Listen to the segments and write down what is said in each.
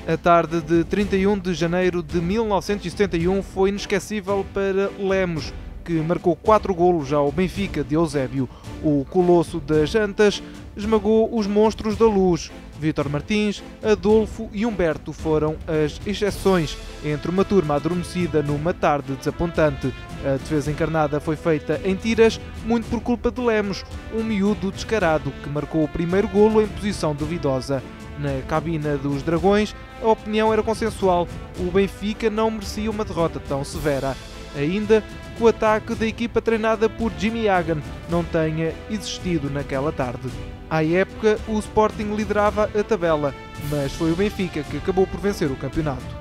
A tarde de 31 de janeiro de 1971 foi inesquecível para Lemos, que marcou 4 golos ao Benfica de Eusébio. O colosso das Antas esmagou os monstros da Luz. Vítor Martins, Adolfo e Humberto foram as exceções entre uma turma adormecida numa tarde desapontante. A defesa encarnada foi feita em tiras, muito por culpa de Lemos, um miúdo descarado que marcou o primeiro golo em posição duvidosa. Na cabina dos Dragões, a opinião era consensual. O Benfica não merecia uma derrota tão severa. Ainda que o ataque da equipa treinada por Jimmy Hagan não tenha existido naquela tarde. À época, o Sporting liderava a tabela, mas foi o Benfica que acabou por vencer o campeonato.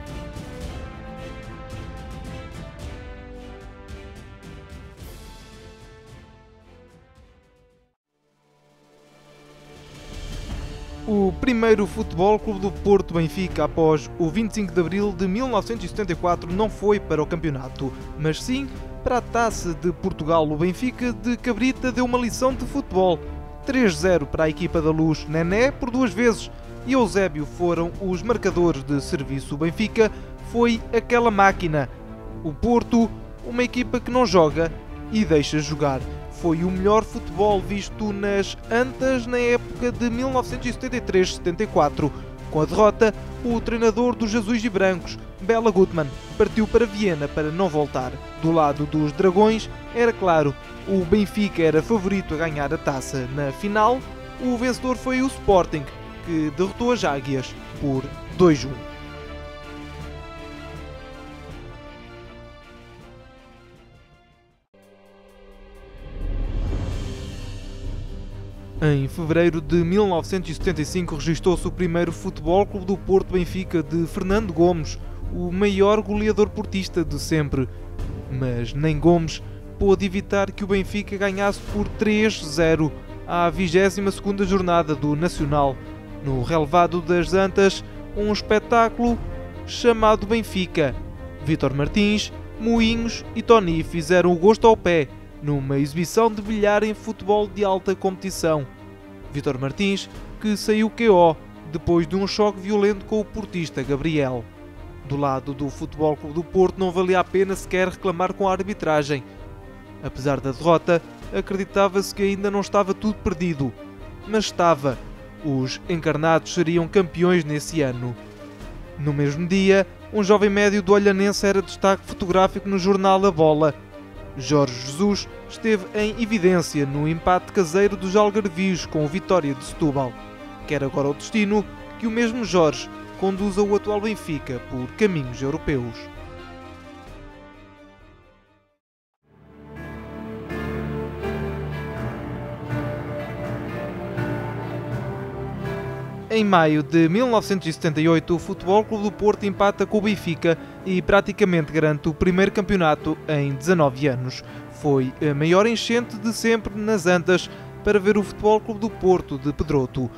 O primeiro Futebol Clube do Porto Benfica após o 25 de abril de 1974 não foi para o campeonato, mas sim para a Taça de Portugal. O Benfica de Cabrita deu uma lição de futebol. 3-0 para a equipa da Luz. Nené por 2 vezes e Eusébio foram os marcadores de serviço. O Benfica foi aquela máquina. O Porto, uma equipa que não joga e deixa jogar. Foi o melhor futebol visto nas Antas na época de 1973-74. Com a derrota, o treinador dos Azuis e Brancos, Bela Gutmann, partiu para Viena para não voltar. Do lado dos Dragões, era claro, o Benfica era favorito a ganhar a taça. Na final, o vencedor foi o Sporting, que derrotou as Águias por 2-1. Em fevereiro de 1975 registou-se o primeiro Futebol Clube do Porto Benfica de Fernando Gomes, o maior goleador portista de sempre. Mas nem Gomes pôde evitar que o Benfica ganhasse por 3-0 à 22ª jornada do Nacional. No relevado das Antas, um espetáculo chamado Benfica. Vítor Martins, Moinhos e Tony fizeram o gosto ao pé numa exibição de bilhar em futebol de alta competição. Vítor Martins, que saiu KO depois de um choque violento com o portista Gabriel. Do lado do Futebol Clube do Porto não valia a pena sequer reclamar com a arbitragem. Apesar da derrota, acreditava-se que ainda não estava tudo perdido. Mas estava. Os encarnados seriam campeões nesse ano. No mesmo dia, um jovem médio do Olhanense era destaque fotográfico no jornal A Bola. Jorge Jesus esteve em evidência no empate caseiro dos algarvios com o Vitória de Setúbal. Quer agora o destino que o mesmo Jorge conduza o atual Benfica por caminhos europeus. Em maio de 1978, o Futebol Clube do Porto empata com o Benfica e praticamente garante o primeiro campeonato em 19 anos. Foi a maior enchente de sempre nas Antas para ver o Futebol Clube do Porto de Pedroto.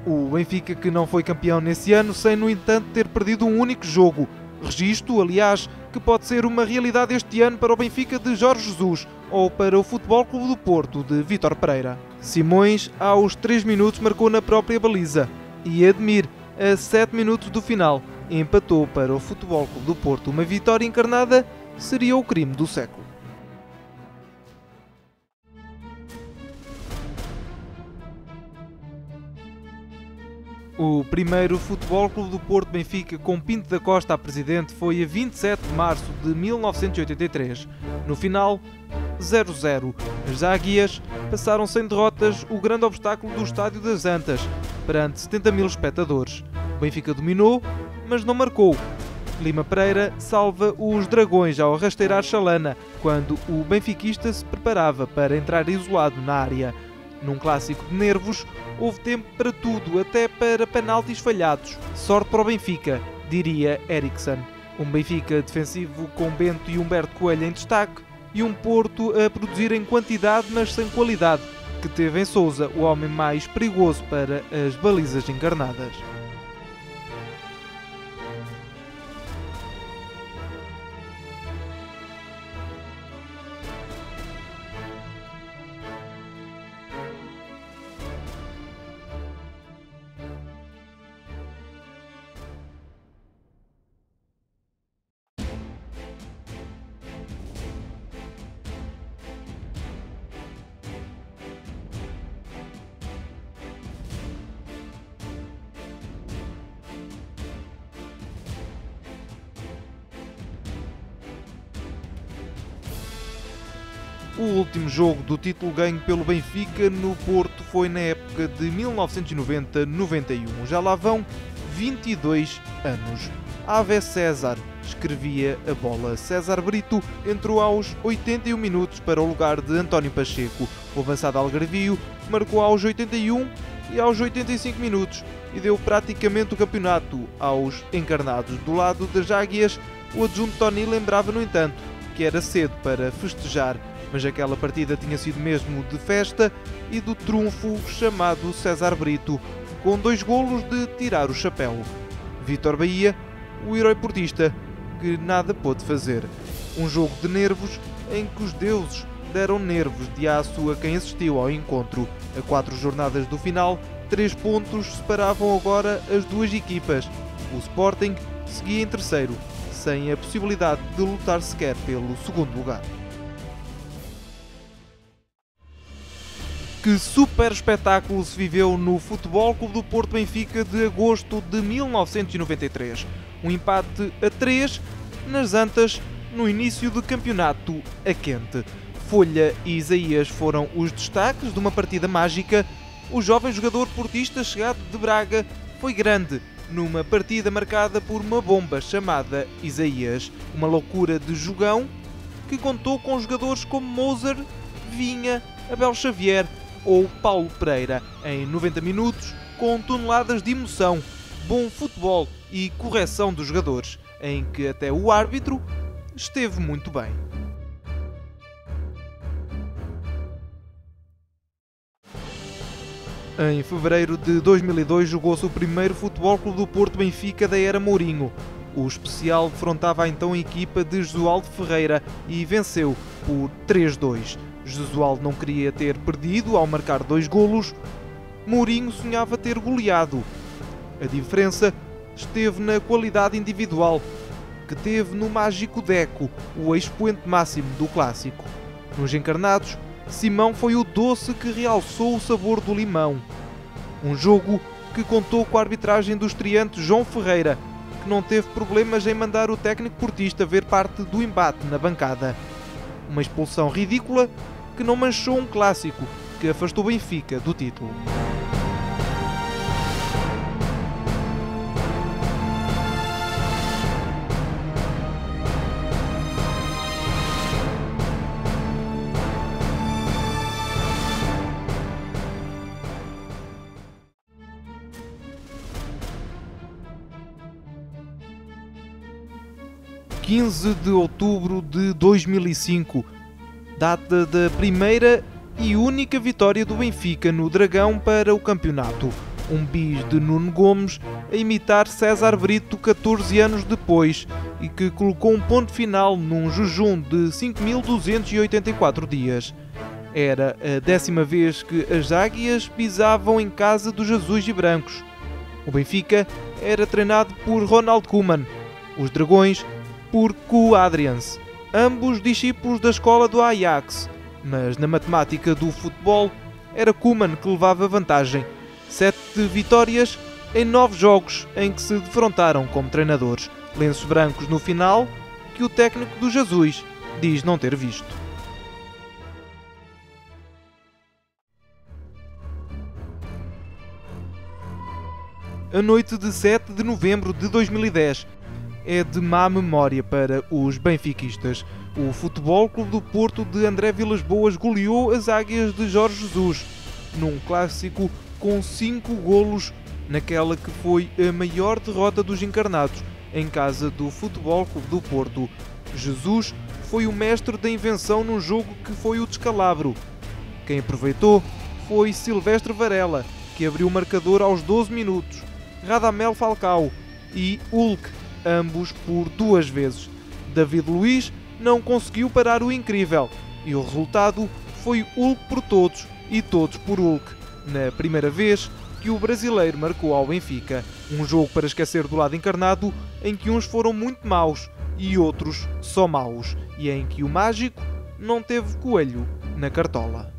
O Benfica que não foi campeão nesse ano, sem no entanto ter perdido um único jogo. Registro, aliás, que pode ser uma realidade este ano para o Benfica de Jorge Jesus ou para o Futebol Clube do Porto de Vítor Pereira. Simões, aos 3 minutos, marcou na própria baliza. E Edmir, a 7 minutos do final, empatou para o Futebol Clube do Porto. Uma vitória encarnada seria o crime do século. O primeiro Futebol Clube do Porto Benfica com Pinto da Costa a presidente foi a 27 de março de 1983. No final, 0-0. As Águias passaram sem derrotas o grande obstáculo do Estádio das Antas, perante 70 mil espectadores. O Benfica dominou, mas não marcou. Lima Pereira salva os Dragões ao rasteirar Chalana, quando o benfiquista se preparava para entrar isolado na área. Num clássico de nervos, houve tempo para tudo, até para penaltis falhados. Sorte para o Benfica, diria Eriksen. Um Benfica defensivo com Bento e Humberto Coelho em destaque e um Porto a produzir em quantidade, mas sem qualidade, que teve em Sousa o homem mais perigoso para as balizas encarnadas. O último jogo do título ganho pelo Benfica no Porto foi na época de 1990-91. Já lá vão 22 anos. Ave César, escrevia a bola. César Brito entrou aos 81 minutos para o lugar de António Pacheco. O avançado algarvio marcou aos 81 e aos 85 minutos e deu praticamente o campeonato aos encarnados. Do lado das Águias, o adjunto Tony lembrava, no entanto, que era cedo para festejar, mas aquela partida tinha sido mesmo de festa e do trunfo chamado César Brito, com 2 golos de tirar o chapéu. Vítor Bahia, o herói portista, que nada pôde fazer. Um jogo de nervos em que os deuses deram nervos de aço a quem assistiu ao encontro. A 4 jornadas do final, 3 pontos separavam agora as duas equipas. O Sporting seguia em terceiro, sem a possibilidade de lutar sequer pelo segundo lugar. Que super espetáculo se viveu no Futebol Clube do Porto Benfica de agosto de 1993. Um empate a 3 nas Antas no início do campeonato a quente. Folha e Isaías foram os destaques de uma partida mágica. O jovem jogador portista chegado de Braga foi grande numa partida marcada por uma bomba chamada Isaías. Uma loucura de jogão que contou com jogadores como Moser, Vinha, Abel Xavier ou Paulo Pereira em 90 minutos, com toneladas de emoção, bom futebol e correção dos jogadores, em que até o árbitro esteve muito bem. Em fevereiro de 2002 jogou-se o primeiro Futebol Clube do Porto Benfica da era Mourinho. O especial defrontava então a equipa de Jesualdo Ferreira e venceu por 3-2. Jesualdo não queria ter perdido ao marcar 2 golos. Mourinho sonhava ter goleado. A diferença esteve na qualidade individual, que teve no mágico Deco, o expoente máximo do clássico. Nos encarnados, Simão foi o doce que realçou o sabor do limão. Um jogo que contou com a arbitragem do estreante João Ferreira, que não teve problemas em mandar o técnico portista ver parte do embate na bancada. Uma expulsão ridícula que não manchou um clássico que afastou o Benfica do título. – 15 de outubro de 2005, data da primeira e única vitória do Benfica no Dragão para o campeonato. Um bis de Nuno Gomes a imitar César Brito 14 anos depois e que colocou um ponto final num jejum de 5.284 dias. Era a 10ª vez que as Águias pisavam em casa dos azuis e brancos. O Benfica era treinado por Ronald Koeman, os Dragões por Q Adrians, ambos discípulos da escola do Ajax, mas na matemática do futebol era Koeman que levava vantagem. 7 vitórias em 9 jogos em que se defrontaram como treinadores. Lenços brancos no final que o técnico dos azuis diz não ter visto. A noite de 7 de novembro de 2010 é de má memória para os benfiquistas. O Futebol Clube do Porto de André Vilas-Boas goleou as Águias de Jorge Jesus num clássico com 5 golos naquela que foi a maior derrota dos encarnados em casa do Futebol Clube do Porto. Jesus foi o mestre da invenção num jogo que foi o descalabro. Quem aproveitou foi Silvestre Varela, que abriu o marcador aos 12 minutos, Radamel Falcao e Hulk, ambos por 2 vezes. David Luiz não conseguiu parar o incrível e o resultado foi Hulk por todos e todos por Hulk, na primeira vez que o brasileiro marcou ao Benfica. Um jogo para esquecer do lado encarnado, em que uns foram muito maus e outros só maus, e em que o mágico não teve coelho na cartola.